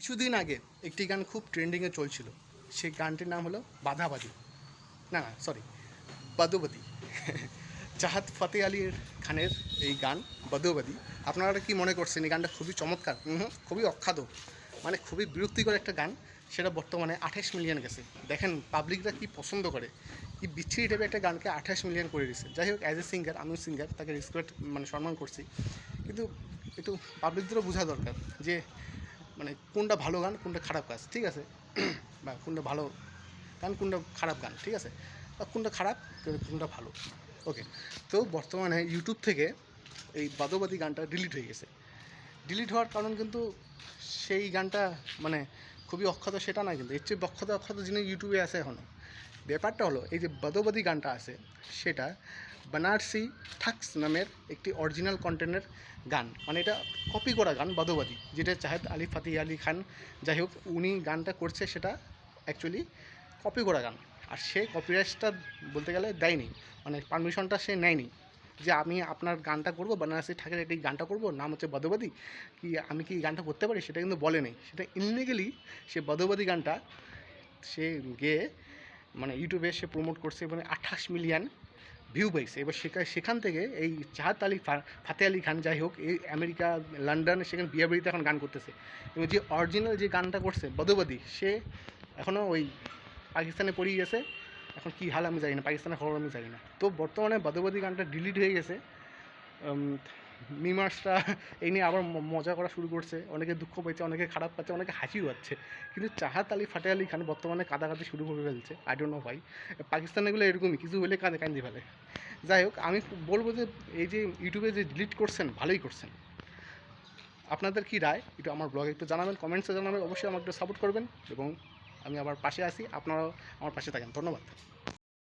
কিছুদিন আগে একটি গান খুব ট্রেন্ডিংয়ে চলছিল। সেই গানটির নাম হলো বাধাবাধি, না না সরি, বাদোবাদি। চাহাত ফাতে আলীর খানের এই গান বাদোবাদি। আপনারা কি মনে করছেন এই গানটা খুবই চমৎকার? খুবই অখ্যাত, মানে খুবই বিরক্তিকর একটা গান। সেটা বর্তমানে 28 মিলিয়ন গেছে। দেখেন পাবলিকরা কি পছন্দ করে, কি বিচ্ছিরি টাইপের একটা গানকে 28 মিলিয়ন করে দিচ্ছে। যাই হোক, অ্যাজ এ সিঙ্গার, আমিও সিঙ্গার, তাকে রেসপেক্ট মানে সম্মান করছি, কিন্তু একটু পাবলিকদেরও বোঝা দরকার যে মানে কোনটা ভালো গান কোনটা খারাপ কাজ, ঠিক আছে? বা কোনটা ভালো গান কোনটা খারাপ গান, ঠিক আছে? বা কোনটা খারাপ কোনটা ভালো। ওকে, তো বর্তমানে ইউটিউব থেকে এই বাদোবাদী গানটা ডিলিট হয়ে গেছে। ডিলিট হওয়ার কারণ কিন্তু সেই গানটা মানে খুবই অক্ষত সেটা না, কিন্তু এর চেয়ে অক্ষত জিনিস ইউটিউবে আছে এখনও। ব্যাপারটা হলো এই যে বাদোবাদী গানটা আছে সেটা বানারসি ঠাকস নামের একটি অরিজিনাল কন্টেন্টের গান, মানে এটা কপি করা গান বাদোবাদী, যেটা চাহেদ আলী ফাতে আলী খান, যাই হোক উনি গানটা করছে সেটা অ্যাকচুয়ালি কপি করা গান। আর সে কপিরাইটটা বলতে গেলে দেয়নি, মানে পারমিশনটা সে নেয়নি যে আমি আপনার গানটা করবো, বানারসি ঠাকের এই গানটা করবো, নাম হচ্ছে বাদোবাদী, কি আমি কি গানটা করতে পারি, সেটা কিন্তু বলে নেই। সেটা ইনলিগালি সে বাদোবাদী গানটা সে গেয়ে মানে ইউটিউবে সে প্রমোট করছে এবং 28 মিলিয়ন ভিউ পাইছে। এবার সেখান থেকে এই চাহাত আলী ফাতে আলী খান, যাই হোক, এই আমেরিকা লন্ডন সেখানে বিয়ে বাড়িতে এখন গান করতেছে। এবং যে অরিজিনাল যে গানটা করছে বাদোবাদী, সে এখনও ওই পাকিস্তানে পড়েই গেছে। এখন কী হাল আমি জানি না, পাকিস্তানের খবর আমি জানি না। তো বর্তমানে বাদোবাদী গানটা ডিলিট হয়ে গেছে। মিমার্সরা এই নিয়ে আবার মজা করা শুরু করছে, অনেকে দুঃখ পাচ্ছে, অনেকে খারাপ পাচ্ছে, অনেকে হাসিও পাচ্ছে। কিন্তু চাহাত আলী ফাতে আলী খান বর্তমানে কাঁদাকাটি শুরু করে ফেলছে। আই ডোন্ট নো ভাই, পাকিস্তানেগুলো এরকমই, কিছু হলে কান্দি ফেলে। যাই হোক, আমি বলবো যে এই যে ইউটিউবে যে ডিলিট করছেন ভালোই করছেন। আপনাদের কি রায় একটু আমার ব্লগে একটু জানাবেন, কমেন্টসে জানাবেন, অবশ্যই আমাকে একটু সাপোর্ট করবেন এবং আমি আবার পাশে আছি, আপনারাও আমার পাশে থাকেন। ধন্যবাদ।